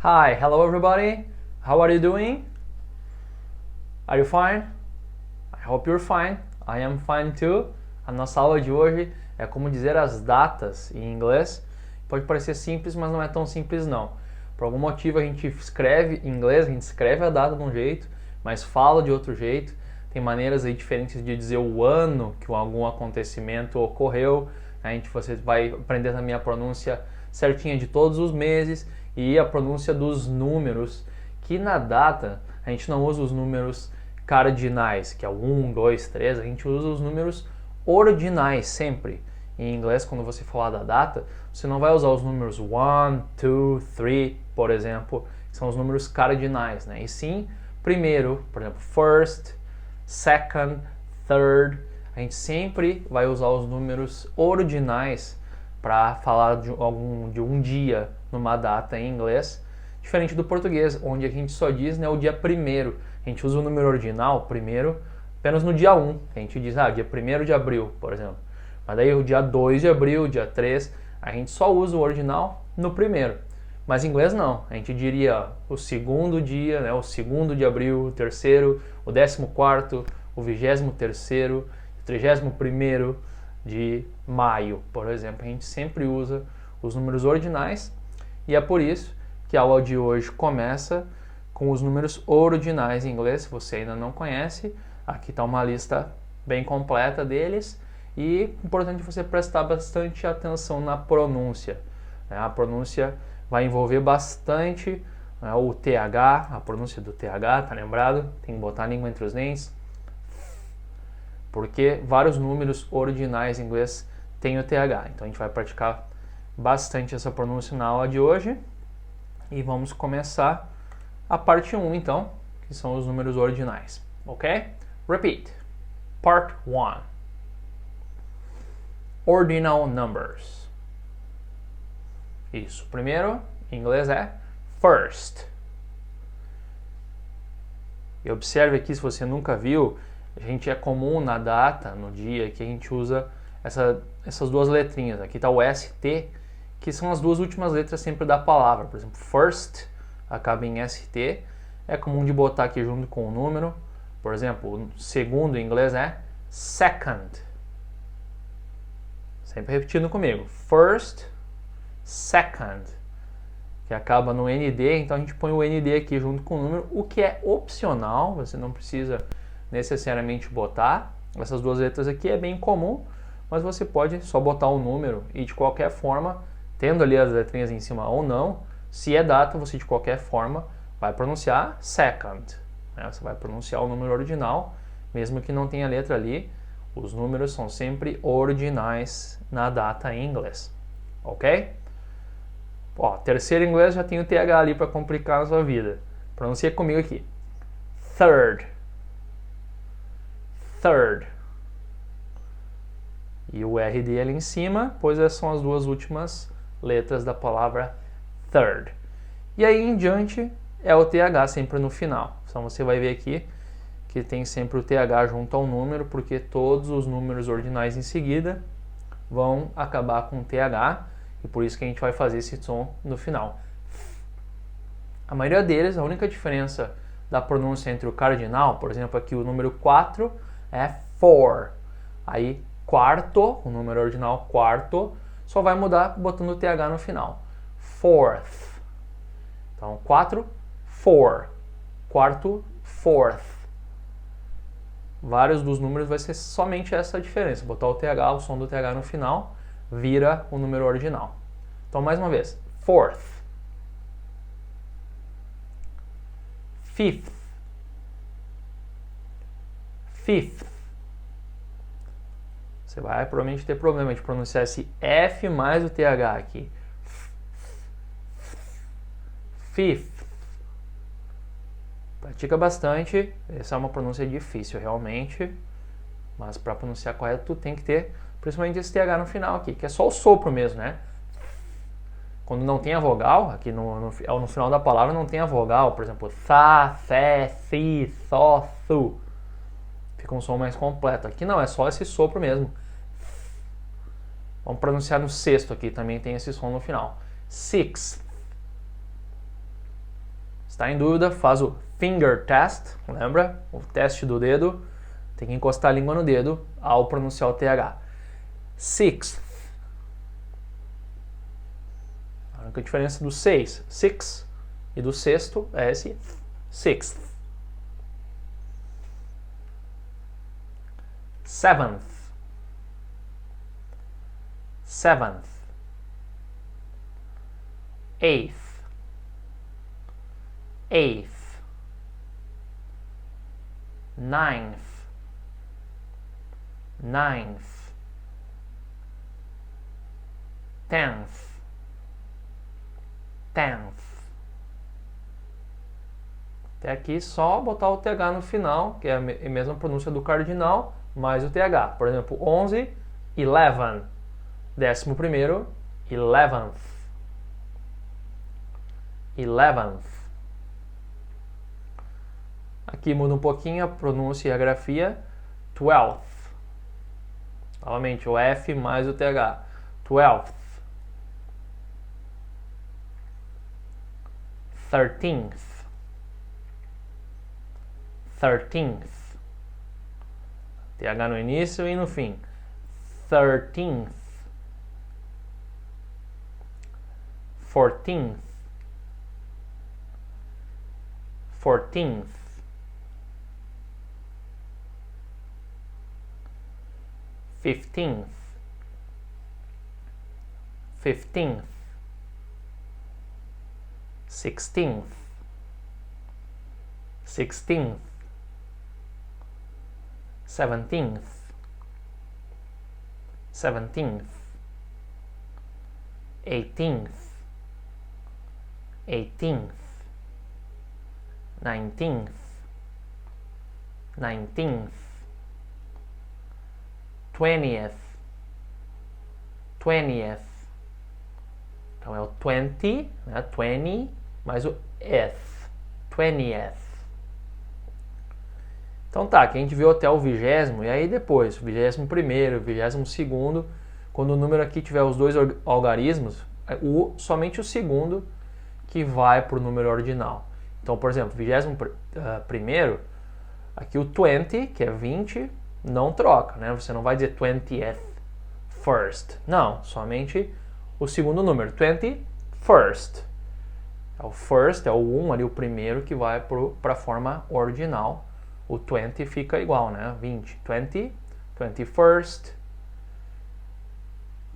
Hi, hello everybody. How are you doing? Are you fine? I hope you're fine. I am fine too. A nossa aula de hoje é como dizer as datas em inglês. Pode parecer simples, mas não é tão simples não. Por algum motivo a gente escreve em inglês, a gente escreve a data de um jeito, mas fala de outro jeito. Tem maneiras aí diferentes de dizer o ano que algum acontecimento ocorreu. Você vai aprender também a pronúncia certinha de todos os meses e a pronúncia dos números, que na data a gente não usa os números cardinais, que é o 1, 2, 3, a gente usa os números ordinais sempre. Em inglês, quando você falar da data, você não vai usar os números 1, 2, 3, por exemplo, que são os números cardinais, né? E sim, primeiro, por exemplo, first, second, third, a gente sempre vai usar os números ordinais para falar de um dia numa data em inglês, diferente do português, onde a gente só diz, né, o dia primeiro. A gente usa o número ordinal, primeiro, apenas no dia 1. A gente diz, dia 1º de abril, por exemplo. Mas daí o dia 2 de abril, dia 3, a gente só usa o ordinal no primeiro. Mas em inglês não, a gente diria o segundo dia, né, o 2º de abril, o terceiro, o 14º, o 23º, o 31º de maio, por exemplo. A gente sempre usa os números ordinais e é por isso que a aula de hoje começa com os números ordinais em inglês. Se você ainda não conhece, aqui está uma lista bem completa deles e é importante você prestar bastante atenção na pronúncia. A pronúncia vai envolver bastante o TH, a pronúncia do TH, tá lembrado? Tem que botar a língua entre os dentes, porque vários números ordinais em inglês têm o TH. Então a gente vai praticar bastante essa pronúncia na aula de hoje. E vamos começar a parte 1 então, que são os números ordinais, ok? Repeat. Part 1. Ordinal numbers. Isso. Primeiro, em inglês é first. E observe aqui, se você nunca viu, é comum na data, no dia, que a gente usa essas duas letrinhas. Aqui está o ST, que são as duas últimas letras sempre da palavra. Por exemplo, first acaba em ST. É comum de botar aqui junto com o número. Por exemplo, o segundo em inglês é second. Sempre repetindo comigo. First, second. Que acaba no ND, então a gente põe o ND aqui junto com o número, o que é opcional. Você não precisa necessariamente botar. Essas duas letras aqui é bem comum, mas você pode só botar o número e de qualquer forma, tendo ali as letrinhas em cima ou não, se é data, você de qualquer forma vai pronunciar second. Você vai pronunciar o número ordinal, mesmo que não tenha letra ali. Os números são sempre ordinais na data em inglês. Ok? Terceiro em inglês já tem o TH ali para complicar a sua vida. Pronuncia comigo aqui. Third. Third. E o RD ali em cima, pois essas são as duas últimas letras da palavra third. E aí em diante é o TH sempre no final. Então você vai ver aqui que tem sempre o TH junto ao número, porque todos os números ordinais em seguida vão acabar com TH, e por isso que a gente vai fazer esse som no final. A maioria deles, a única diferença da pronúncia entre o cardinal, por exemplo, aqui o número 4 é four. Aí quarto, o número ordinal quarto, só vai mudar botando o TH no final. Fourth. Então, 4, four. Quarto, fourth. Vários dos números vai ser somente essa diferença. Botar o TH, o som do TH no final, vira o número ordinal. Então, mais uma vez. Fourth. Fifth. Fifth. Você vai provavelmente ter problema de pronunciar esse F mais o TH aqui. Fifth. Pratica bastante. Essa é uma pronúncia difícil realmente, mas para pronunciar correto tu tem que ter principalmente esse TH no final aqui, que é só o sopro mesmo, né? Quando não tem a vogal, aqui no final da palavra não tem a vogal, por exemplo, tha, fé, si, thó, thu. Fica um som mais completo. Aqui não, é só esse sopro mesmo. Vamos pronunciar no sexto aqui, também tem esse som no final. Sixth. está em dúvida, faz o finger test, lembra? O teste do dedo. Tem que encostar a língua no dedo ao pronunciar o TH. Sixth. A única diferença do 6, six, e do sexto é esse sixth. Seventh. Seventh. Eighth. Eighth. Ninth. Ninth. Tenth. Tenth. Até aqui só botar o TH no final, que é a mesma pronúncia do cardinal, mais o TH. Por exemplo, 11, 11. 11º, 11th. 11th. Aqui muda um pouquinho a pronúncia e a grafia. 12th. Novamente, o F mais o TH. 12th. 13th. 13th. TH no início e no fim. 13th. 14th. 14th. 15th. 15th. 16th. 16th. 17th. 17th. 18th. 18th. 19th. 19th. 20th. 20th. Então é o 20, né? 20 mais o th. 20th. Então tá, aqui a gente viu até o 20º, e aí depois, o 21º, o 22º, quando o número aqui tiver os dois algarismos, somente o segundo que vai para o número ordinal. Então, por exemplo, 21º, aqui o 20, que é 20, não troca, né? Você não vai dizer 20th first. Não, somente o segundo número, 21st. O first é o 1 ali, o primeiro que vai para a forma ordinal. O 20 fica igual, né? 20, 20, 21st,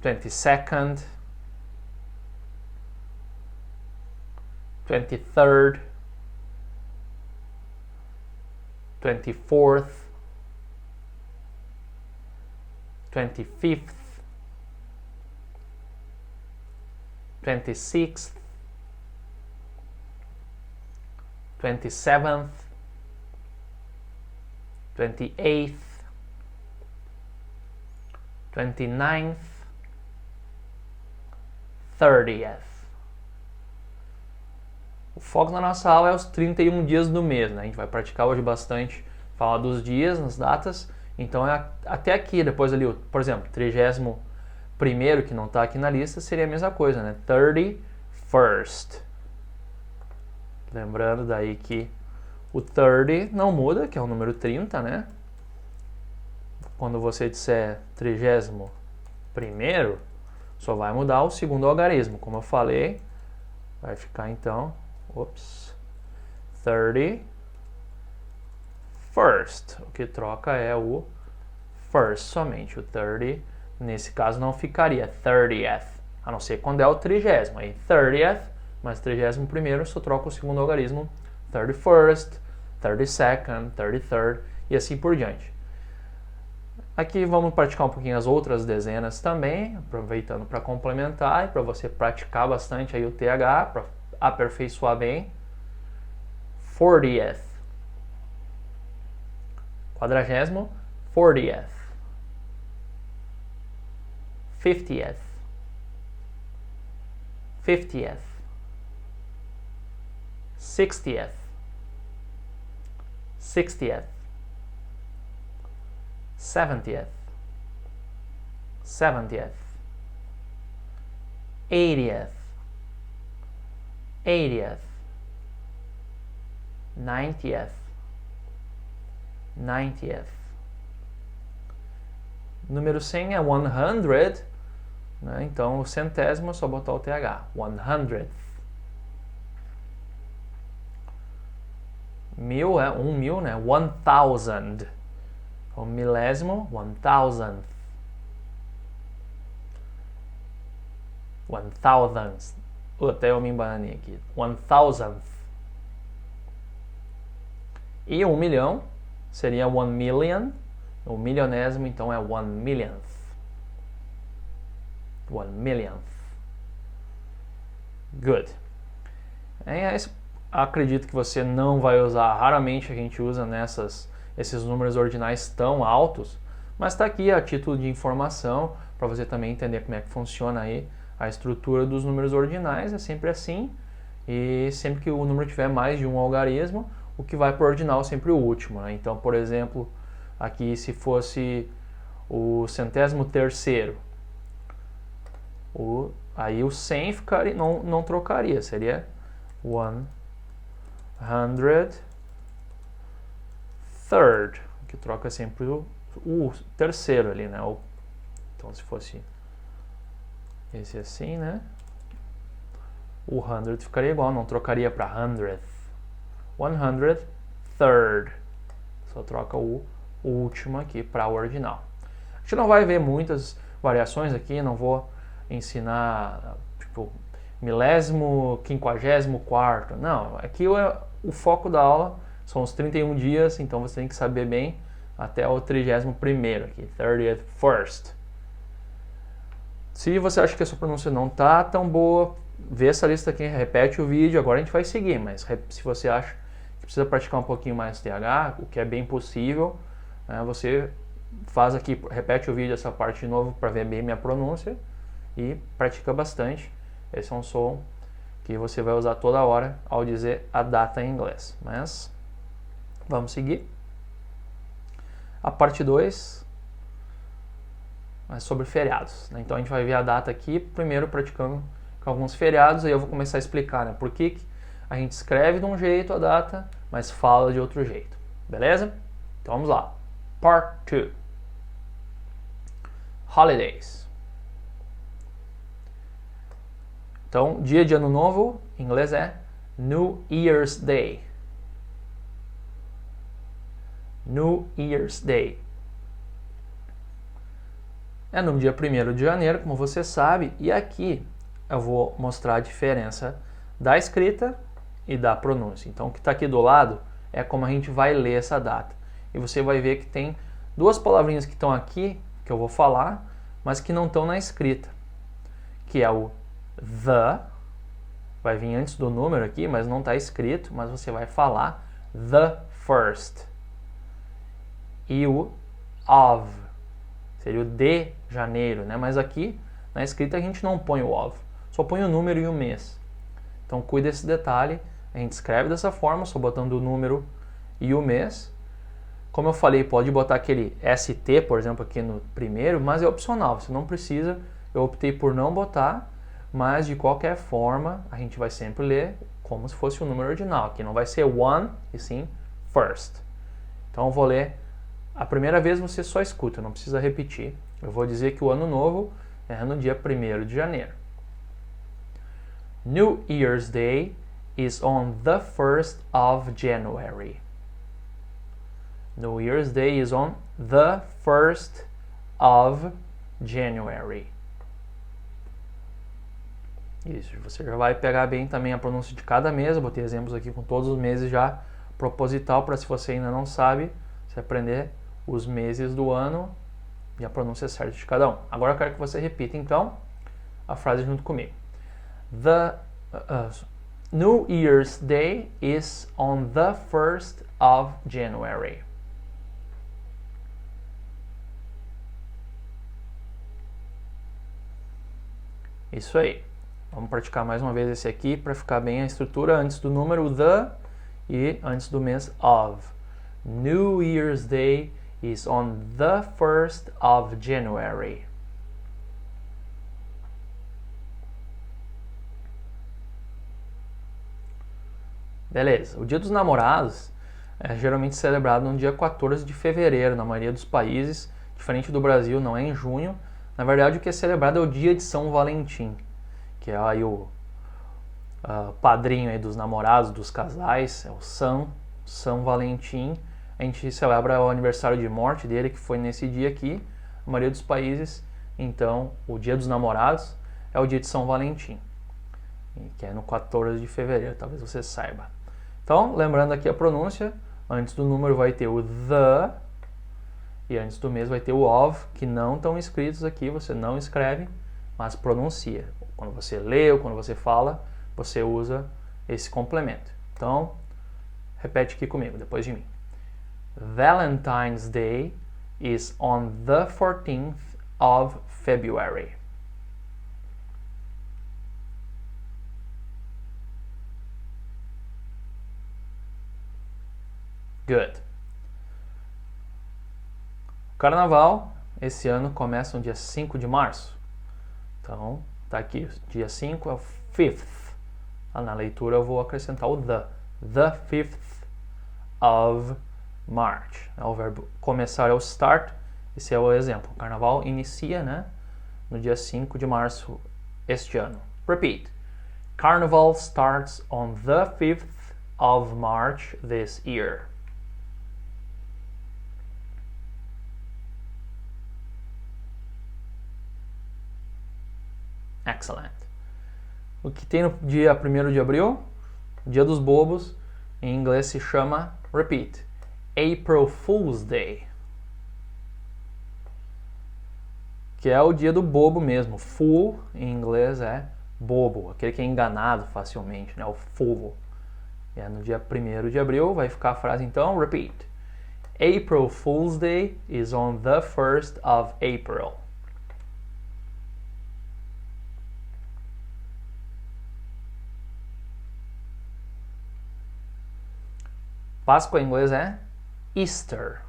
22nd, 23rd, 24th, 25th, 26th, 27th, 28th, 29th, 30th. O foco na nossa aula é os 31 dias do mês, né? A gente vai praticar hoje bastante, falar dos dias, nas datas. Então, até aqui, depois ali, por exemplo, 31º, que não está aqui na lista, seria a mesma coisa, né? 31st. Lembrando daí que o 30 não muda, que é o número 30, né? Quando você disser 31º, só vai mudar o segundo algarismo. Como eu falei, vai ficar então, 31st. O que troca é o first somente. O 30, nesse caso, não ficaria 30th, a não ser quando é o 30º. Aí 30th, mas 31º só troca o segundo algarismo, 31st, 32nd, 33rd e assim por diante. Aqui vamos praticar um pouquinho as outras dezenas também, aproveitando para complementar e para você praticar bastante aí o TH, para aperfeiçoar bem. 40th. 40º, 40th. 50th. 50th. 60th. 60th. 70th. 70th. 80th. 80th. 90th. 90th. Número 100 é 100, né? Então o centésimo é só botar o TH. 100th. 1000 é 1000, né? 1000. O milésimo, 1000th. 1000th. Até eu me embananei aqui. 1000th. E 1 milhão seria 1 million. O milionésimo, então, é 1 millionth. 1 millionth. Good. Acredito que você não vai usar, raramente a gente usa esses números ordinais tão altos, mas está aqui a título de informação para você também entender como é que funciona aí a estrutura dos números ordinais. É sempre assim, e sempre que o número tiver mais de um algarismo, o que vai para o ordinal é sempre o último, né? Então, por exemplo, aqui se fosse o 103º, aí o 100 ficaria, não trocaria, seria 100th, que troca sempre o terceiro ali, né? Então se fosse esse assim, né? O 100 ficaria igual, não trocaria para 100th. 103rd. Só troca o último aqui para o ordinal. A gente não vai ver muitas variações aqui, não vou ensinar tipo milésimo, 54º. Não, aqui o foco da aula são os 31 dias, então você tem que saber bem até o 31º aqui, 31st. Se você acha que a sua pronúncia não tá tão boa, vê essa lista aqui, repete o vídeo, agora a gente vai seguir, mas se você acha que precisa praticar um pouquinho mais TH, o que é bem possível, né, você faz aqui, repete o vídeo essa parte de novo para ver bem minha pronúncia e pratica bastante. Esse é um som que você vai usar toda hora ao dizer a data em inglês. Mas vamos seguir. A parte 2 é sobre feriados, né? Então a gente vai ver a data aqui, primeiro praticando com alguns feriados, aí eu vou começar a explicar, né, por que a gente escreve de um jeito a data, mas fala de outro jeito. Beleza? Então vamos lá. Part 2. Holidays. Então, dia de ano novo, em inglês é New Year's Day. New Year's Day. É no dia 1º de janeiro, como você sabe, e aqui eu vou mostrar a diferença da escrita e da pronúncia. Então, o que está aqui do lado é como a gente vai ler essa data. E você vai ver que tem duas palavrinhas que estão aqui, que eu vou falar, mas que não estão na escrita, que é o the, vai vir antes do número aqui, mas não está escrito, mas você vai falar the first. E o of, seria o de janeiro, né? Mas aqui na escrita a gente não põe o of, só põe o número e o mês. Então cuida desse detalhe, a gente escreve dessa forma, só botando o número e o mês. Como eu falei, pode botar aquele ST, por exemplo, aqui no primeiro, mas é opcional, você não precisa. Eu optei por não botar, mas de qualquer forma a gente vai sempre ler como se fosse o número ordinal. Aqui não vai ser one, e sim first. Então eu vou ler, a primeira vez você só escuta, não precisa repetir. Eu vou dizer que o ano novo é no dia 1º de janeiro. New Year's Day is on the 1st of January. New Year's Day is on the 1st of January. Isso, você já vai pegar bem também a pronúncia de cada mês. Eu botei exemplos aqui com todos os meses já proposital, para se você ainda não sabe, você aprender os meses do ano e a pronúncia certa de cada um. Agora eu quero que você repita então a frase junto comigo. The New Year's Day is on the 1st of January. Isso aí. Vamos praticar mais uma vez esse aqui para ficar bem a estrutura antes do número the e antes do mês of. New Year's Day is on the 1st of January. Beleza. O Dia dos Namorados é geralmente celebrado no dia 14 de fevereiro, na maioria dos países. Diferente do Brasil, não é em junho. Na verdade, o que é celebrado é o dia de São Valentim, que é aí o padrinho aí dos namorados, dos casais, é o São Valentim. A gente celebra o aniversário de morte dele, que foi nesse dia aqui, na maioria dos países. Então, o Dia dos Namorados é o dia de São Valentim, que é no 14 de fevereiro, talvez você saiba. Então, lembrando aqui a pronúncia, antes do número vai ter o the, e antes do mês vai ter o of, que não estão escritos aqui, você não escreve, mas pronuncia. Quando você lê ou quando você fala, você usa esse complemento. Então, repete aqui comigo, depois de mim. Valentine's Day is on the 14th of February. Good. O Carnaval, esse ano, começa no dia 5 de março. Então, tá aqui, dia 5 é o 5th. Na leitura eu vou acrescentar o the. The 5th of March. O verbo começar é o start. Esse é o exemplo. O Carnaval inicia, né, no dia 5 de março este ano. Repeat. Carnival starts on the 5th of March this year. Excellent. O que tem no dia 1º de abril? Dia dos Bobos. Em inglês se chama, repeat, April Fool's Day. Que é o dia do bobo mesmo. Fool, em inglês, é bobo. Aquele que é enganado facilmente, né? O fool. E é no dia 1º de abril, vai ficar a frase então, repeat. April Fool's Day is on the 1st of April. Páscoa em inglês é Easter.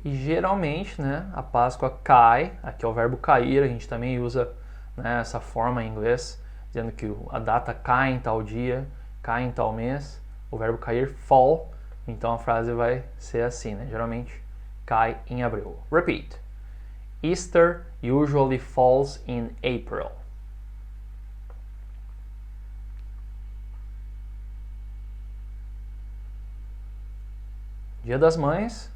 E geralmente, né, a Páscoa cai, aqui é o verbo cair, a gente também usa, né, essa forma em inglês, dizendo que a data cai em tal dia, cai em tal mês, o verbo cair, fall, então a frase vai ser assim, né, geralmente cai em abril. Repeat. Easter usually falls in April. Dia das Mães,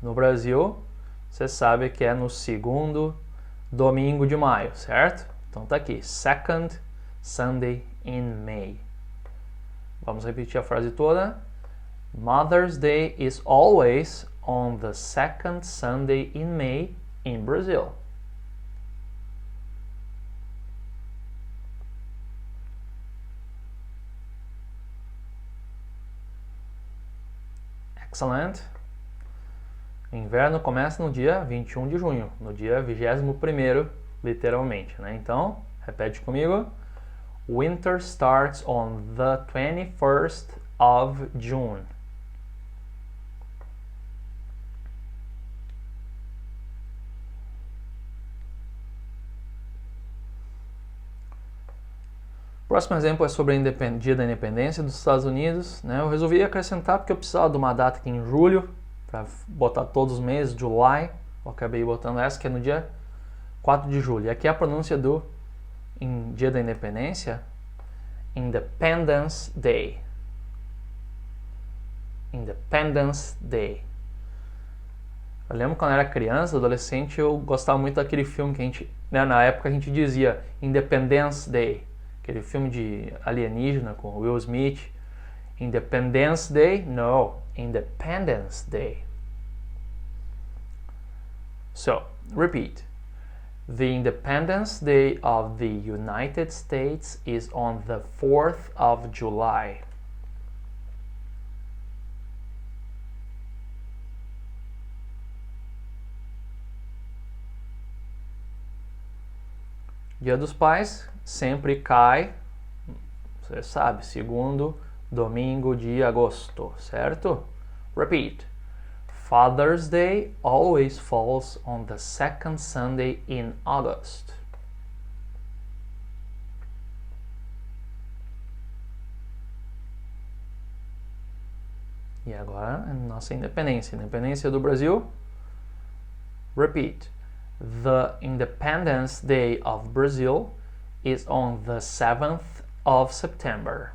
no Brasil, você sabe que é no segundo domingo de maio, certo? Então tá aqui, second Sunday in May. Vamos repetir a frase toda. Mother's Day is always on the second Sunday in May in Brazil. Excellent. O inverno começa no dia 21 de junho, no dia 21º, literalmente, né? Então, repete comigo. Winter starts on the 21st of June. O próximo exemplo é sobre o Dia da Independência dos Estados Unidos, né? Eu resolvi acrescentar porque eu precisava de uma data aqui em julho, para botar todos os meses, July. Eu acabei botando essa, que é no dia 4 de julho. E aqui é a pronúncia do Dia da Independência, Independence Day. Independence Day. Eu lembro quando eu era criança, adolescente, eu gostava muito daquele filme que a gente, né, na época a gente dizia Independence Day. Aquele filme de alienígena com Will Smith. Independence Day? No, Independence Day. So, repeat. The Independence Day of the United States is on the 4th of July. Dia dos Pais sempre cai, você sabe, segundo domingo de agosto, certo? Repeat. Father's Day always falls on the second Sunday in August. E agora, nossa independência. Independência do Brasil. Repeat. The Independence Day of Brazil is on the 7th of September.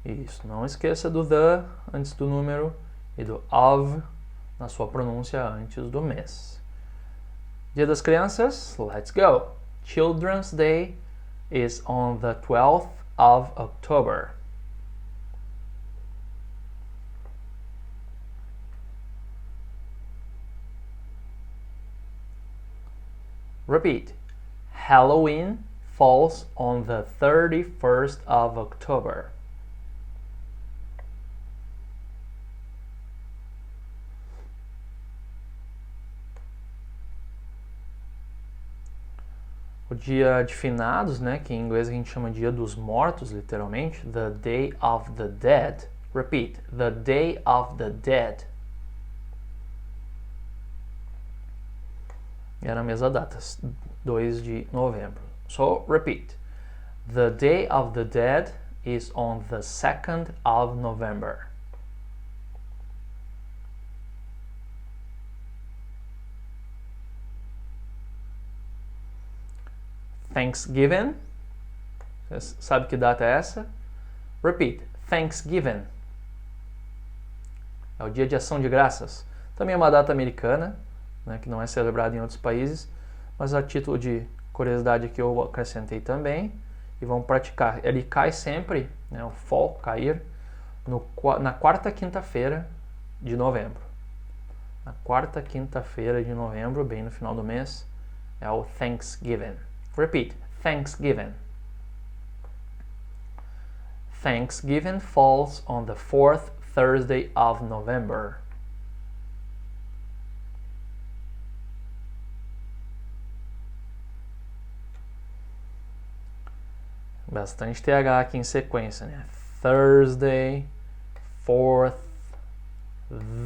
Isso, não esqueça do the antes do número e do of na sua pronúncia antes do mês. Dia das Crianças, let's go! Children's Day is on the 12th of October. Repeat. Halloween falls on the 31st of October. O dia de finados, né, que em inglês a gente chama Dia dos Mortos, literalmente, the Day of the Dead. Repeat, the Day of the Dead. Era a mesma data, 2 de novembro. So, repeat. The Day of the Dead is on the 2nd of November. Thanksgiving. Você sabe que data é essa? Repeat. Thanksgiving. É o dia de ação de graças. Também é uma data americana, né, que não é celebrada em outros países, mas a título de curiosidade que eu acrescentei também. E vamos praticar. Ele cai sempre, né, o fall, cair, na quarta quinta-feira de novembro. Na quarta quinta-feira de novembro, bem no final do mês, é o Thanksgiving. Repeat, Thanksgiving. Thanksgiving falls on the 4th Thursday of November. Bastante TH aqui em sequência, né? Thursday, 4th,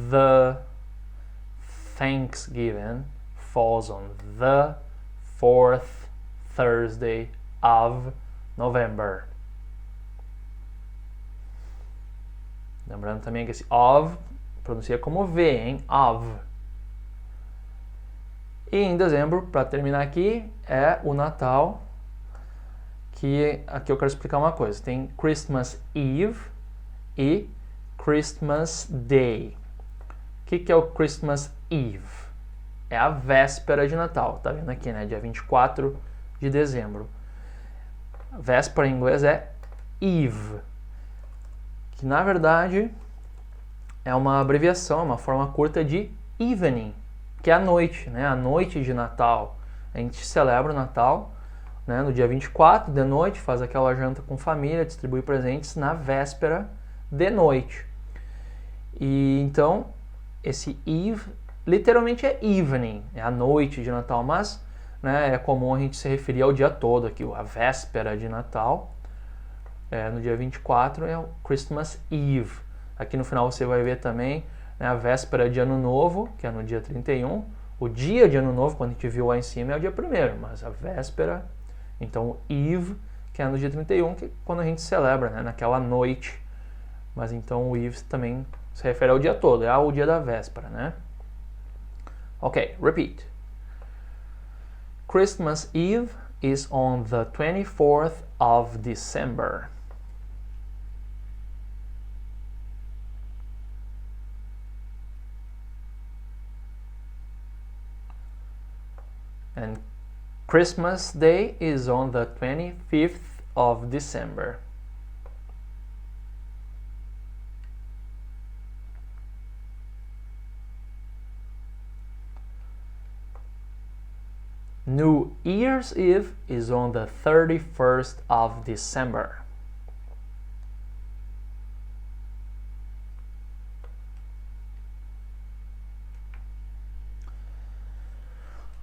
the Thanksgiving falls on the 4th Thursday of November. Lembrando também que esse of pronuncia como V, hein? Of. E em dezembro, para terminar aqui, é o Natal, que aqui eu quero explicar uma coisa. Tem Christmas Eve e Christmas Day. O que é o Christmas Eve? É a véspera de Natal. Tá vendo aqui, né? Dia 24 de dezembro. Véspera em inglês é Eve, que na verdade é uma abreviação, uma forma curta de evening, que é a noite, né? A noite de Natal. A gente celebra o Natal, né, no dia 24 de noite, faz aquela janta com família, distribui presentes na véspera de noite. E então, esse Eve literalmente é evening, é a noite de Natal, mas, né, é comum a gente se referir ao dia todo aqui, a véspera de Natal. No dia 24 é o Christmas Eve. Aqui no final você vai ver também, né, a véspera de Ano Novo, que é no dia 31. O dia de Ano Novo, quando a gente viu lá em cima, é o dia 1º, mas a véspera, então Eve, que é no dia 31, que é quando a gente celebra, né, naquela noite. Mas então o Eve também se refere ao dia todo, é o dia da véspera, né? Ok, repeat. Christmas Eve is on the 24th of December. And Christmas Day is on the 25th of December. New Year's Eve is on the 31st of December.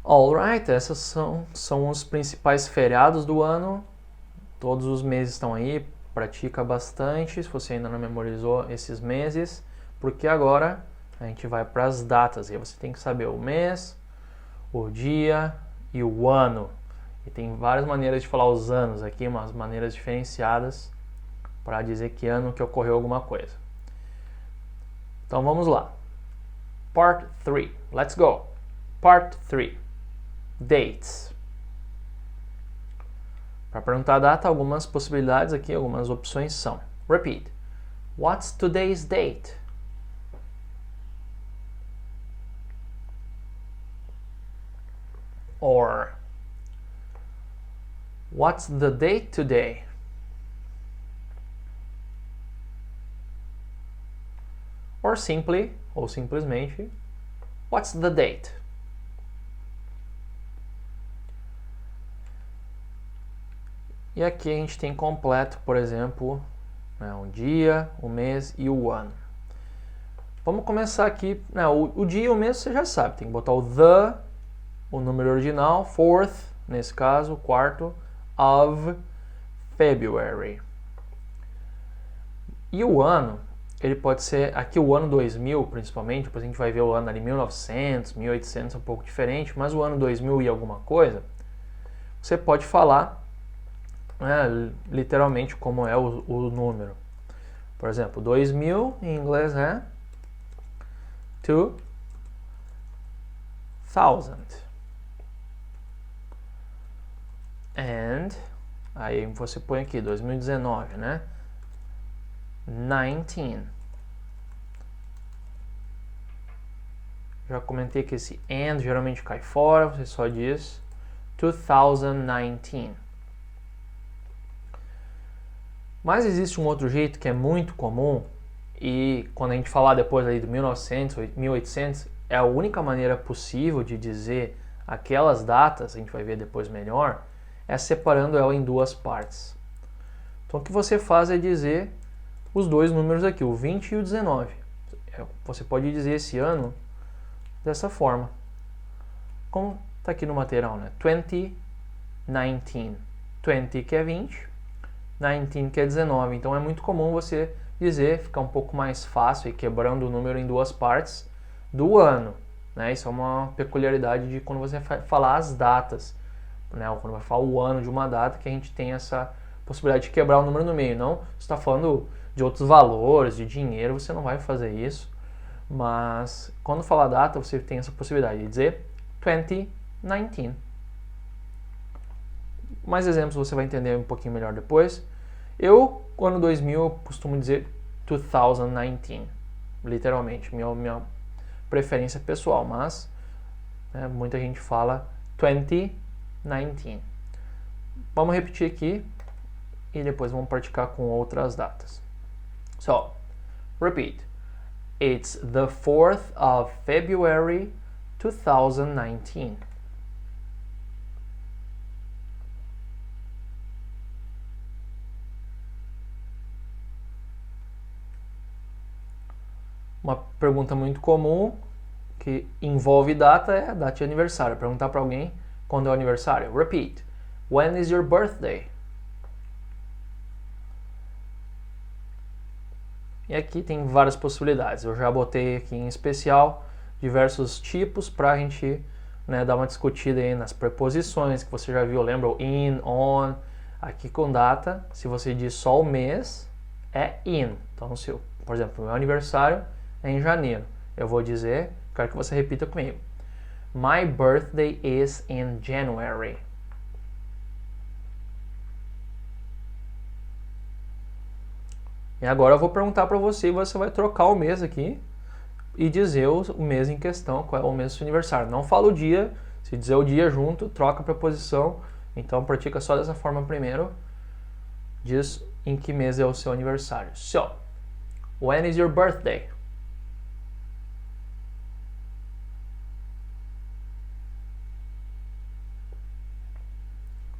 Alright, esses são os principais feriados do ano. Todos os meses estão aí, pratica bastante, se você ainda não memorizou esses meses, porque agora a gente vai para as datas, e aí você tem que saber o mês, o dia e o ano. E tem várias maneiras de falar os anos aqui, umas maneiras diferenciadas para dizer que ano que ocorreu alguma coisa. Então vamos lá. Part 3. Let's go. Part 3. Dates. Para perguntar a data, algumas possibilidades aqui, algumas opções são: repeat. What's today's date? Or what's the date today? Or simply, ou simplesmente, what's the date? E aqui a gente tem completo, por exemplo, né, o dia, o mês e o ano. Vamos começar aqui, né, o dia e o mês você já sabe, tem que botar o the, o número original, fourth, nesse caso, quarto, of February. E o ano, ele pode ser, aqui o ano 2000 principalmente, depois a gente vai ver o ano ali 1900, 1800, um pouco diferente, mas o ano 2000 e alguma coisa, você pode falar literalmente como é o número. Por exemplo, 2000 em inglês é 2000. And aí você põe aqui 2019, né? 19. Já comentei que esse and geralmente cai fora, você só diz 2019. Mas existe um outro jeito que é muito comum e quando a gente falar depois ali do 1900, 1800, é a única maneira possível de dizer aquelas datas, a gente vai ver depois melhor, é separando ela em duas partes. Então o que você faz é dizer os dois números aqui, o 20 e o 19. Você pode dizer esse ano dessa forma, como está aqui no material, né? 2019. 20 que é 20, 19 que é 19. Então é muito comum você dizer, ficar um pouco mais fácil e quebrando o número em duas partes do ano, né? Isso é uma peculiaridade de quando você vai falar as datas, né? Ou quando vai falar o ano de uma data, que a gente tem essa possibilidade de quebrar o número no meio. Não, você está falando de outros valores, de dinheiro, você não vai fazer isso. Mas quando falar data, você tem essa possibilidade de dizer 2019. Mais exemplos você vai entender um pouquinho melhor depois. Eu, ano 2000, costumo dizer 2019, literalmente, minha preferência pessoal, mas né, muita gente fala 2019. Vamos repetir aqui e depois vamos praticar com outras datas. So, repeat. It's the 4th of February 2019. Uma pergunta muito comum que envolve data é a data de aniversário. Perguntar para alguém quando é o aniversário. Repeat. When is your birthday? E aqui tem várias possibilidades. Eu já botei aqui em especial diversos tipos para a gente dar uma discutida aí nas preposições que você já viu. Lembra o in, on. Aqui com data, se você diz só o mês, é in. Então, se eu, por exemplo, meu aniversário é em janeiro. Eu vou dizer, quero que você repita comigo. My birthday is in January. E agora eu vou perguntar para você, você vai trocar o mês aqui e dizer o mês em questão, qual é o mês do seu aniversário. Não fala o dia, se dizer o dia junto, troca a preposição. Então pratica só dessa forma primeiro. Diz em que mês é o seu aniversário. So, when is your birthday?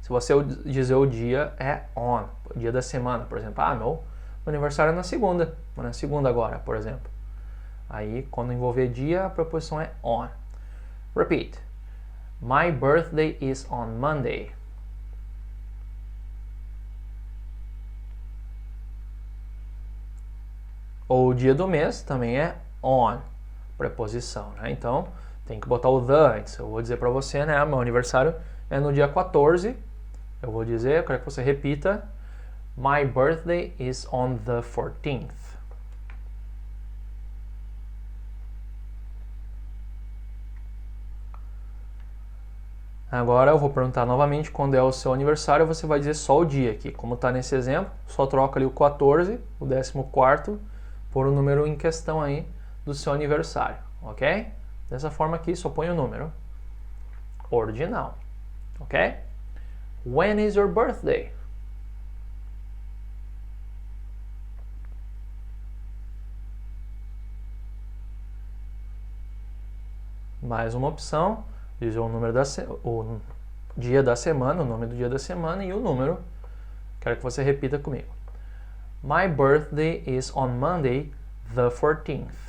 Se você dizer o dia, é on. O dia da semana, por exemplo. Meu aniversário é na segunda. Mas na segunda agora, por exemplo. Aí, quando envolver dia, a preposição é on. Repeat. My birthday is on Monday. Ou o dia do mês também é on. Preposição, né? Então, tem que botar o the antes. Eu vou dizer para você, né? Meu aniversário é no dia 14. Eu vou dizer, eu quero que você repita. My birthday is on the 14th. Agora eu vou perguntar novamente quando é o seu aniversário, você vai dizer só o dia aqui. Como está nesse exemplo, só troca ali o 14, o 14º, por o número em questão aí do seu aniversário, ok? Dessa forma aqui, só põe o número ordinal, ok? When is your birthday? Mais uma opção, dizer o número o dia da semana, o nome do dia da semana e o número. Quero que você repita comigo. My birthday is on Monday, the 14th.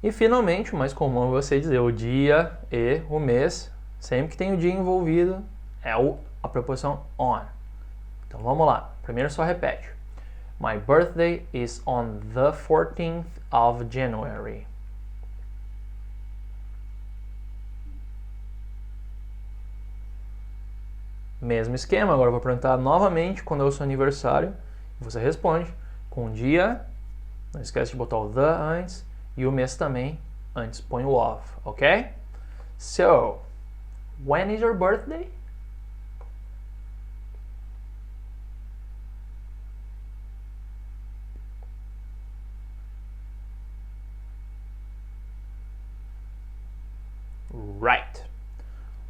E finalmente, o mais comum é você dizer o dia e o mês. Sempre que tem o dia envolvido, é a preposição on. Então vamos lá. Primeiro só repete. My birthday is on the 14th of January. Mesmo esquema, agora eu vou perguntar novamente quando é o seu aniversário. Você responde com o dia, não esquece de botar o the antes, e o mês também, antes põe o of, ok? So, when is your birthday? Right.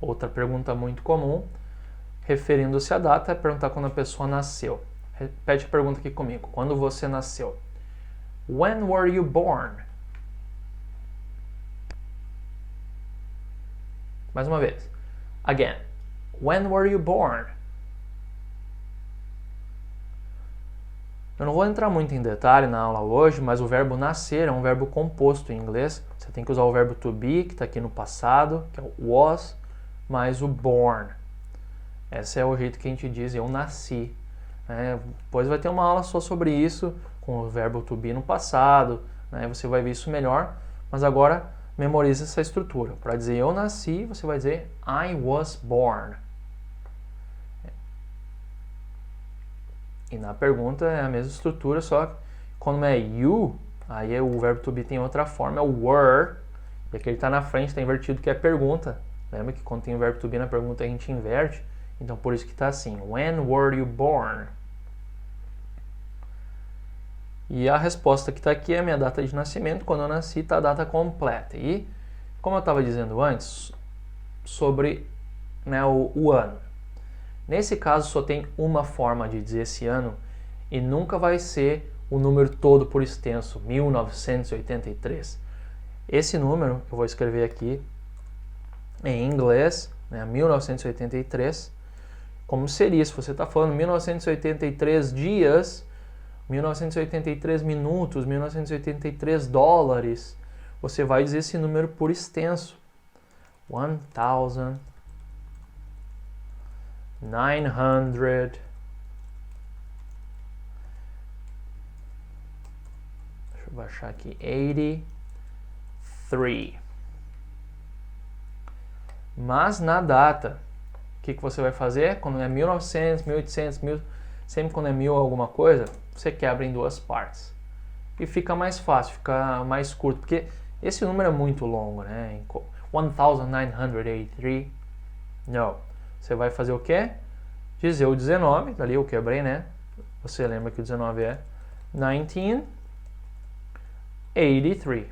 Outra pergunta muito comum, referindo-se à data, é perguntar quando a pessoa nasceu. Repete a pergunta aqui comigo. Quando você nasceu? When were you born? Mais uma vez. Again. When were you born? Eu não vou entrar muito em detalhe na aula hoje, mas o verbo nascer é um verbo composto em inglês. Você tem que usar o verbo to be, que está aqui no passado, que é o was, mais o born. Esse é o jeito que a gente diz eu nasci. Depois vai ter uma aula só sobre isso, com o verbo to be no passado. Você vai ver isso melhor, mas agora memorize essa estrutura. Para dizer eu nasci, você vai dizer I was born. E na pergunta é a mesma estrutura, só que quando é you, aí o verbo to be tem outra forma, é o were, e aqui ele está na frente, está invertido, que é pergunta. Lembra que quando tem o verbo to be na pergunta a gente inverte? Então por isso que está assim, when were you born? E a resposta que está aqui é a minha data de nascimento, quando eu nasci está a data completa. E, como eu estava dizendo antes, sobre o ano. Nesse caso só tem uma forma de dizer esse ano e nunca vai ser o número todo por extenso, 1983. Esse número eu vou escrever aqui em inglês, 1983, como seria se você está falando 1983 dias, 1983 minutos, 1983 dólares, você vai dizer esse número por extenso. 1900. Deixa eu baixar aqui. 83. Mas na data, o que você vai fazer? Quando é 1900, 1800, 1000, sempre quando é 1000 alguma coisa, você quebra em duas partes. E fica mais fácil, fica mais curto, porque esse número é muito longo, né? 1983. Não. Você vai fazer o quê? Dizer o 19, ali eu quebrei, né? Você lembra que o 19 é 1983.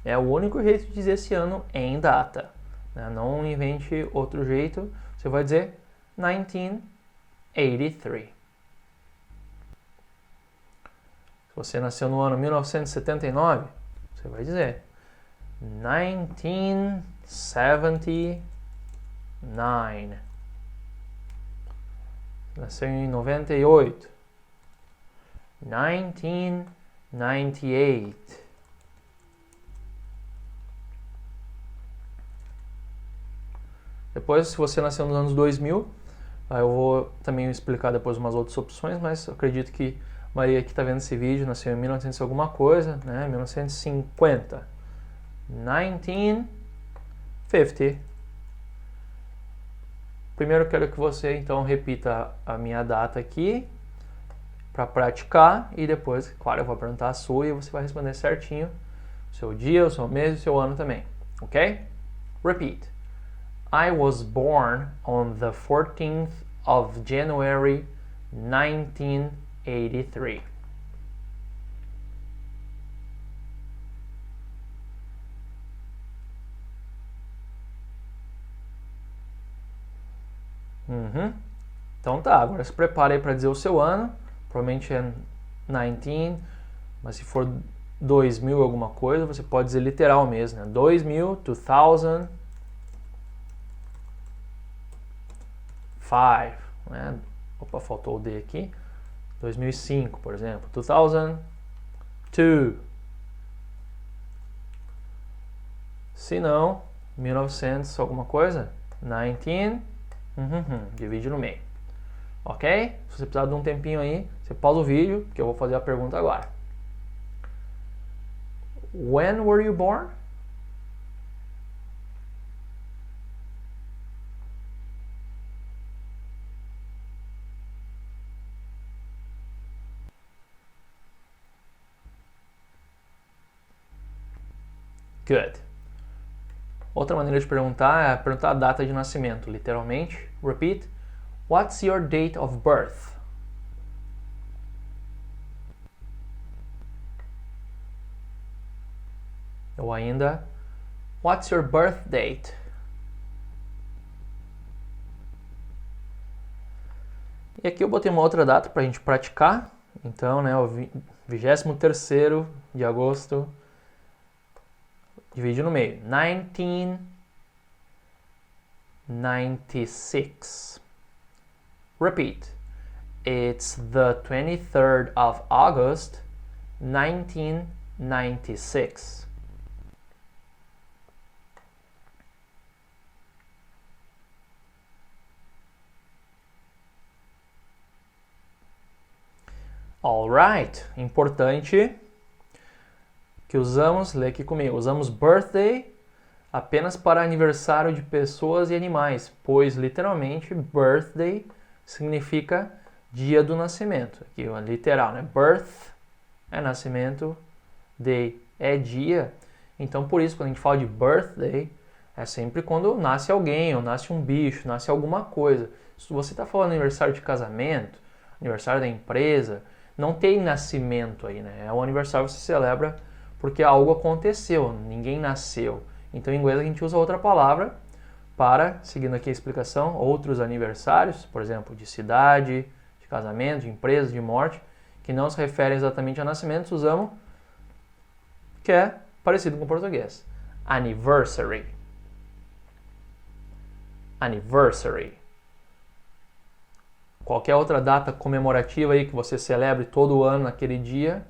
É o único jeito de dizer esse ano em data. Não invente outro jeito. Você vai dizer 1983. Se você nasceu no ano 1979, você vai dizer 1979. Nasceu em 98. 1998. Depois, se você nasceu nos anos 2000, aí eu vou também explicar depois umas outras opções, mas eu acredito que a Maria que está vendo esse vídeo nasceu em 1900 alguma coisa, né? 1950. 1950. Primeiro eu quero que você então repita a minha data aqui para praticar e depois, claro, eu vou perguntar a sua e você vai responder certinho o seu dia, o seu mês e o seu ano também, ok? Repeat. I was born on the 14th of January 1983. Então tá, agora se prepare aí para dizer o seu ano. Provavelmente é 19, mas se for 2000 alguma coisa, você pode dizer literal mesmo, né? 2000, 2005, né? Opa, faltou o D aqui. 2005, por exemplo. 2002. Se não, 1900 alguma coisa. 19. Divide no meio. Ok? Se você precisar de um tempinho aí, você pausa o vídeo, que eu vou fazer a pergunta agora. When were you born? Good. Outra maneira de perguntar é perguntar a data de nascimento, literalmente. Repeat. What's your date of birth? Ou ainda, what's your birth date? E aqui eu botei uma outra data para a gente praticar. Então, né, o 23º de agosto, divide no meio. 1996. Repeat. It's the 23rd of August, 1996. Alright, importante que usamos, lê aqui comigo, usamos birthday apenas para aniversário de pessoas e animais, pois literalmente birthday significa dia do nascimento. Aqui é literal, né? Birth é nascimento, day é dia. Então por isso quando a gente fala de birthday é sempre quando nasce alguém, ou nasce um bicho, nasce alguma coisa. Se você está falando aniversário de casamento, aniversário da empresa, não tem nascimento aí, né? É um aniversário que você celebra porque algo aconteceu, ninguém nasceu. Então, em inglês, a gente usa outra palavra para, seguindo aqui a explicação, outros aniversários, por exemplo, de cidade, de casamento, de empresa, de morte, que não se referem exatamente a nascimentos, usamos que é parecido com o português. Anniversary. Anniversary. Qualquer outra data comemorativa aí que você celebre todo ano naquele dia,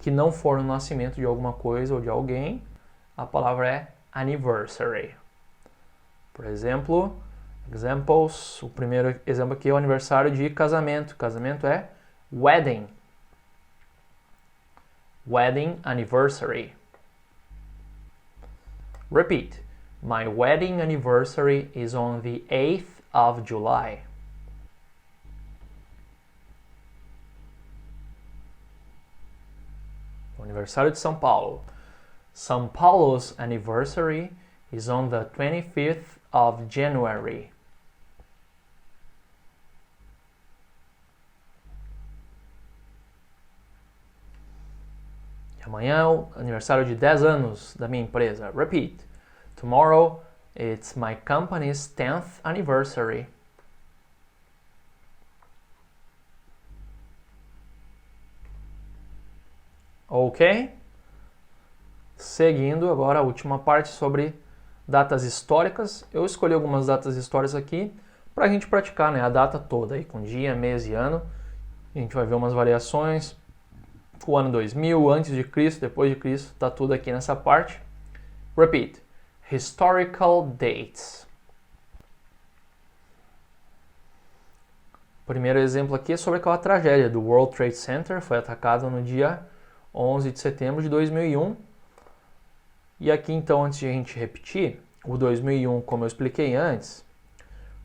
que não for no nascimento de alguma coisa ou de alguém, a palavra é anniversary. Por exemplo, examples, o primeiro exemplo aqui é o aniversário de casamento. Casamento é wedding. Wedding anniversary. Repeat. My wedding anniversary is on the 8th of July. Aniversário de São Paulo. São Paulo's anniversary is on the 25th of January. E amanhã é o aniversário de 10 anos da minha empresa. Repeat. Tomorrow it's my company's 10th anniversary. Ok? Seguindo agora a última parte sobre datas históricas. Eu escolhi algumas datas históricas aqui para a gente praticar, né, a data toda, aí, com dia, mês e ano. A gente vai ver umas variações. O ano 2000, antes de Cristo, depois de Cristo, está tudo aqui nessa parte. Repeat. Historical dates. primeiro exemplo aqui é sobre aquela tragédia do World Trade Center, foi atacado no dia 11 de setembro de 2001. E aqui então, antes de a gente repetir, o 2001, como eu expliquei antes,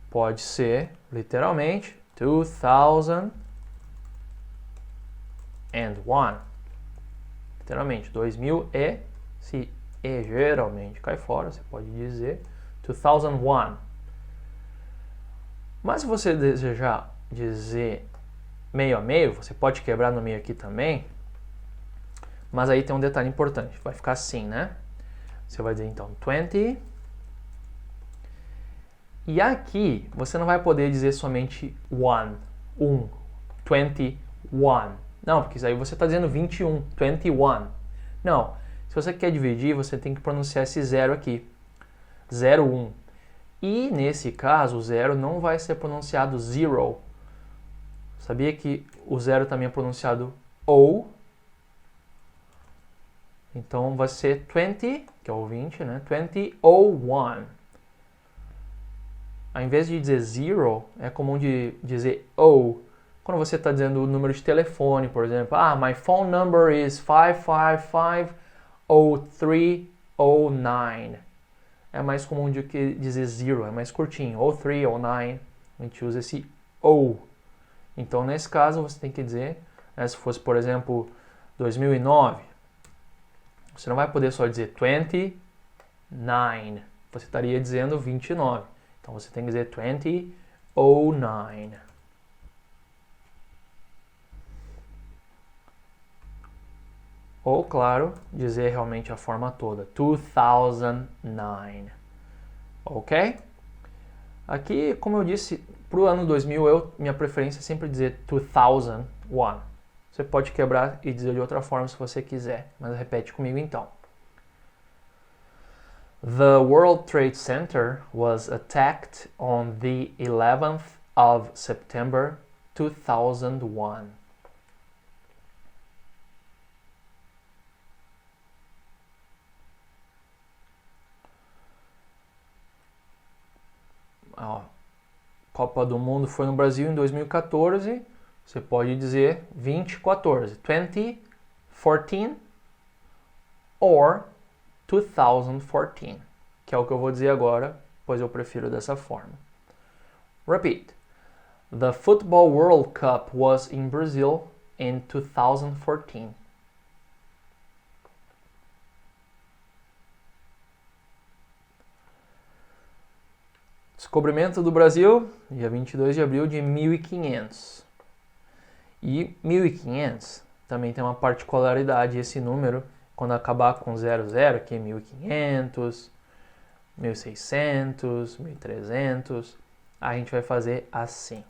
pode ser literalmente 2001. Literalmente, 2000 e, se e geralmente cai fora, você pode dizer 2001. Mas se você desejar dizer meio a meio, você pode quebrar no meio aqui também. Mas aí tem um detalhe importante, vai ficar assim, né? Você vai dizer então 20. E aqui você não vai poder dizer somente 21. Não, porque aí você está dizendo 21, 21. Não, se você quer dividir, você tem que pronunciar esse zero aqui, 01. E nesse caso, o zero não vai ser pronunciado zero. Sabia que o zero também é pronunciado O? Então vai ser 20, que é o 20, né? 2001. Ao invés de dizer zero, é comum de dizer O. Quando você está dizendo o número de telefone, por exemplo, my phone number is 555-0309. É mais comum do que dizer zero, é mais curtinho. 03, 09, a gente usa esse O. Então, nesse caso, você tem que dizer, né, se fosse, por exemplo, 2009, você não vai poder só dizer 29, você estaria dizendo 29. Então, você tem que dizer 2009. Ou, claro, dizer realmente a forma toda, 2009. Ok? Aqui, como eu disse, para o ano 2000, minha preferência é sempre dizer 2001. Você pode quebrar e dizer de outra forma se você quiser, mas repete comigo então. The World Trade Center was attacked on the 11th of September 2001. A Copa do Mundo foi no Brasil em 2014, você pode dizer 2014, 2014 or 2014, que é o que eu vou dizer agora, pois eu prefiro dessa forma. Repeat. The Football World Cup was in Brazil in 2014. Descobrimento do Brasil, dia 22 de abril de 1500. E 1500 também tem uma particularidade, esse número, quando acabar com 00, que é 1500, 1600, 1300, a gente vai fazer assim.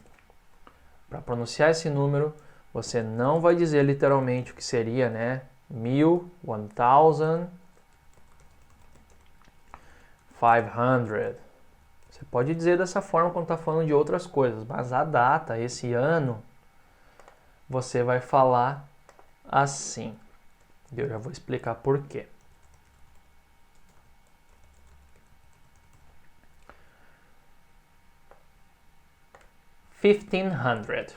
Para pronunciar esse número, você não vai dizer literalmente o que seria, né? 1500. Você pode dizer dessa forma quando está falando de outras coisas, mas a data, esse ano, você vai falar assim. Eu já vou explicar por quê. $1,500.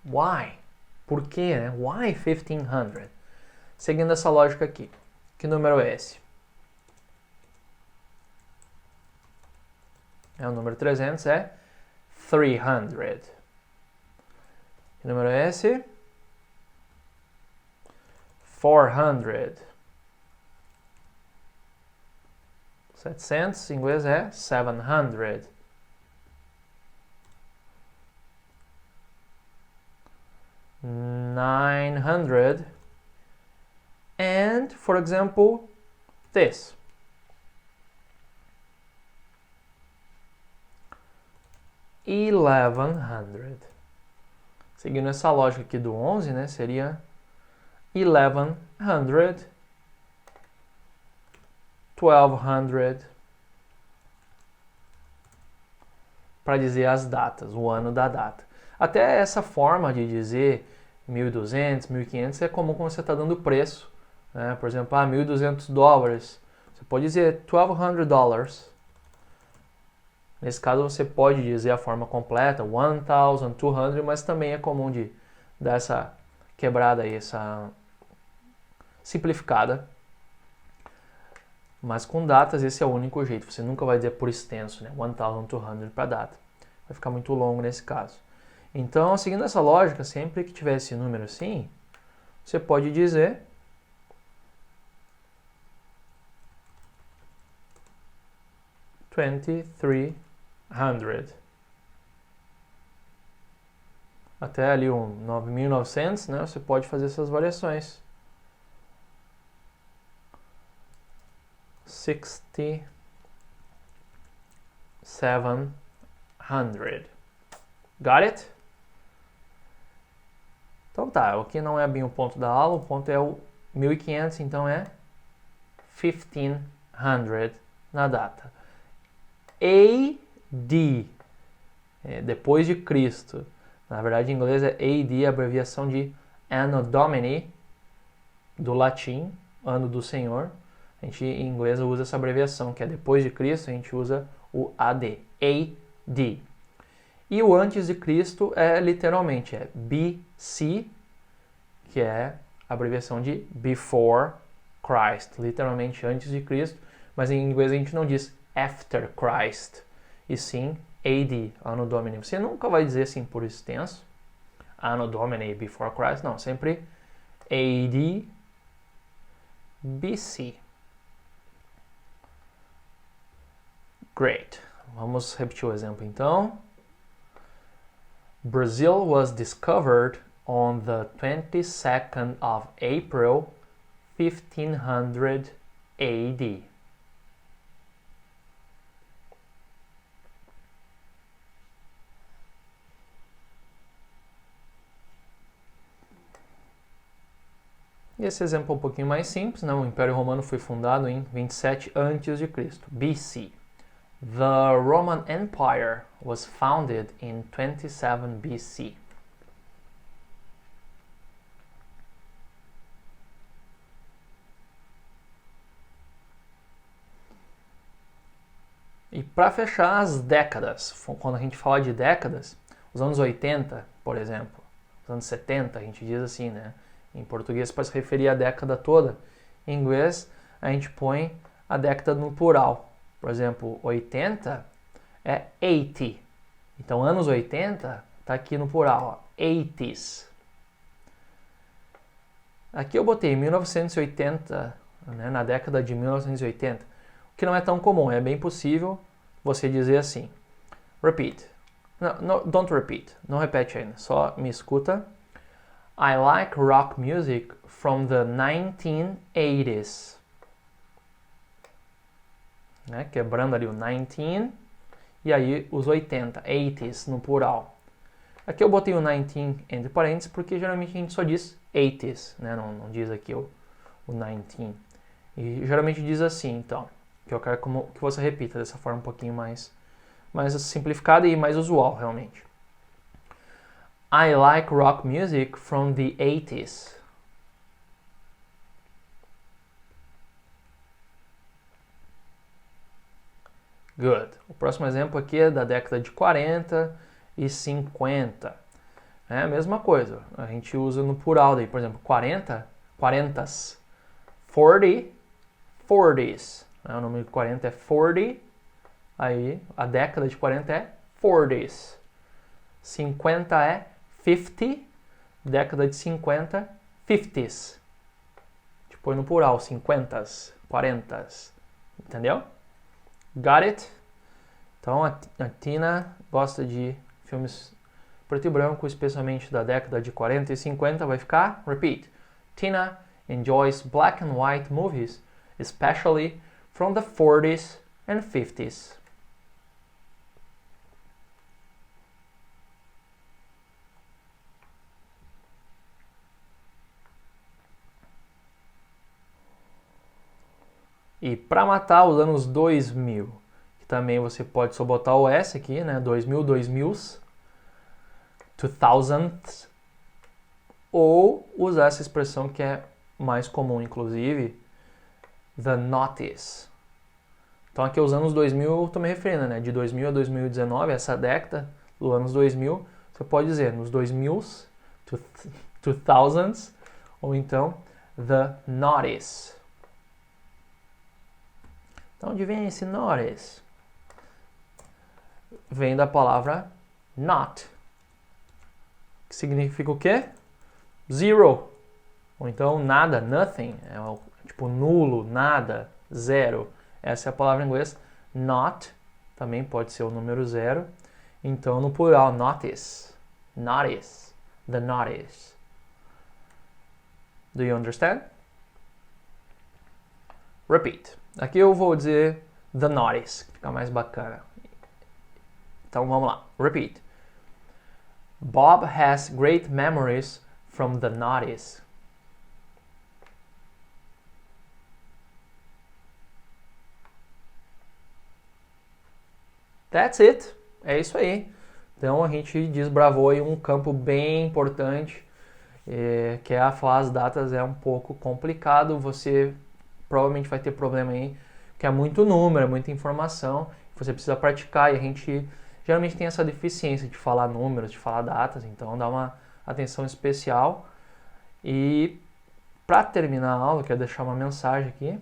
Why? Por quê, né? Why 1500? Seguindo essa lógica aqui. Que número é esse? O número 300 é 300. Que número é esse? 400. 700 em inglês é 700. 900. And, for example, this. 1100. Seguindo essa lógica aqui do 11, né, seria 1100, 1200, para dizer as datas, o ano da data. Até essa forma de dizer 1.200, 1.500 é comum quando você está dando preço, né? Por exemplo, $1.200. Você pode dizer $1,200. Nesse caso você pode dizer a forma completa, 1200, mas também é comum de dar essa quebrada aí, essa simplificada. Mas com datas esse é o único jeito, você nunca vai dizer por extenso, né? 1200 para data. Vai ficar muito longo nesse caso. Então, seguindo essa lógica, sempre que tiver esse número assim, você pode dizer $2,300. Até ali um 9.900, né? Você pode fazer essas variações. 6,700. Got it? Então tá, aqui não é bem o ponto da aula, o ponto é o 1500, então é 1500 na data. AD, depois de Cristo. Na verdade, em inglês é AD, a abreviação de Anno Domini, do latim, ano do Senhor. A gente, em inglês, usa essa abreviação, que é depois de Cristo, a gente usa o AD, AD. E o antes de Cristo é literalmente BC, que é a abreviação de Before Christ, literalmente antes de Cristo, mas em inglês a gente não diz After Christ, e sim AD, Anno Domini. Você nunca vai dizer assim por extenso, Anno Domini, Before Christ, não, sempre AD, BC. Great. Vamos repetir o exemplo então. Brazil was discovered on the 22nd of April, 1500 AD. E esse exemplo é um pouquinho mais simples, né? O Império Romano foi fundado em 27 a.C., BC. The Roman Empire was founded in 27 BC. E para fechar as décadas, quando a gente fala de décadas, os anos 80, por exemplo, os anos 70, a gente diz assim, né? Em português para se referir à década toda. Em inglês, a gente põe a década no plural. Por exemplo, 80 é 80. Então, anos 80 está aqui no plural, ó, 80s. Aqui eu botei 1980, né, na década de 1980, o que não é tão comum, é bem possível você dizer assim. Repeat. No, don't repeat. Não repete ainda, só me escuta. I like rock music from the 1980s. Né? Quebrando ali o 19 e aí os 80, 80s no plural. Aqui eu botei o 19 entre parênteses porque geralmente a gente só diz 80s, né? Não diz aqui o 19. E geralmente diz assim, então, que eu quero que você repita dessa forma um pouquinho mais simplificada e mais usual, realmente. I like rock music from the 80s. Good. O próximo exemplo aqui é da década de 40 e 50. É a mesma coisa. A gente usa no plural daí, por exemplo, 40, 40s. 40, 40s. O número de 40 é 40. Aí a década de 40 é 40s. 50 é 50. Década de 50, 50s. A gente põe no plural, 50s, 40s. Entendeu? Got it? Então a Tina gosta de filmes preto e branco, especialmente da década de 40 e 50. Vai ficar? Repeat. Tina enjoys black and white movies, especially from the 40s and 50s. E para matar os anos 2000, que também você pode só botar o S aqui, né? 2000, 2000s, 2000s, ou usar essa expressão que é mais comum, inclusive, the noughties. Então aqui os anos 2000 eu estou me referindo, né? De 2000 a 2019, essa década dos anos 2000, você pode dizer nos 2000s, 2000s, ou então the noughties. Então onde vem esse noughties? Vem da palavra not, que significa o quê? Zero, ou então nada, nothing, tipo nulo, nada, zero. Essa é a palavra em inglês. Not também pode ser o número zero. Então no plural, notice, notice, the notice. Do you understand? Repeat. Aqui eu vou dizer the notice, que fica mais bacana. Então vamos lá. Repeat. Bob has great memories from the notice. That's it. É isso aí. Então a gente desbravou aí um campo bem importante, que é falar as datas é um pouco complicado. Você provavelmente vai ter problema aí, que é muito número, é muita informação. Você precisa praticar e a gente geralmente tem essa deficiência de falar números, de falar datas, então dá uma atenção especial. E para terminar a aula, eu quero deixar uma mensagem aqui,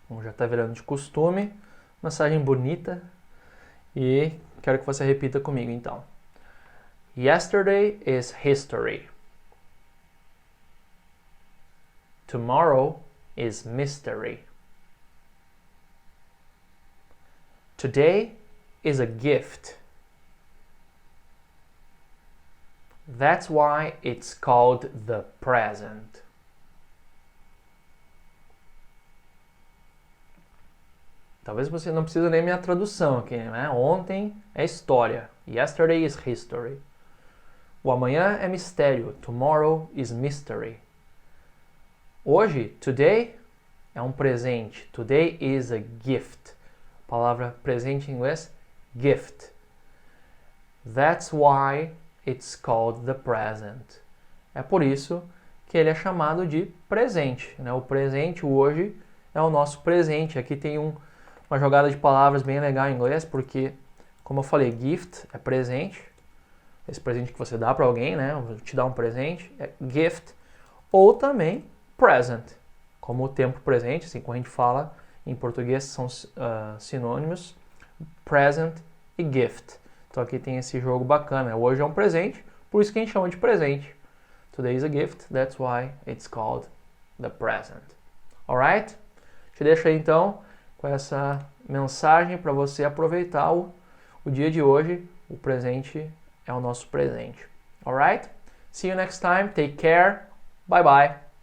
como já está virando de costume, mensagem bonita, e quero que você repita comigo então. Yesterday is history. Tomorrow is mystery. Today is a gift. That's why it's called the present. Talvez você não precise nem minha tradução aqui, né? Ontem é história. Yesterday is history. O amanhã é mistério. Tomorrow is mystery. Hoje, today, é um presente. Today is a gift. Palavra presente em inglês, gift. That's why it's called the present. É por isso que ele é chamado de presente, né? O presente, o hoje, é o nosso presente. Aqui tem uma jogada de palavras bem legal em inglês, porque, como eu falei, gift é presente. Esse presente que você dá para alguém, né? Vou te dar um presente, é gift. Ou também present, como o tempo presente, assim como a gente fala em português, são sinônimos, present e gift. Então aqui tem esse jogo bacana. Hoje é um presente, por isso que a gente chama de presente. Today is a gift, that's why it's called the present. Alright? Te deixo aí então com essa mensagem para você aproveitar o dia de hoje. O presente é o nosso presente. Alright? See you next time. Take care. Bye bye.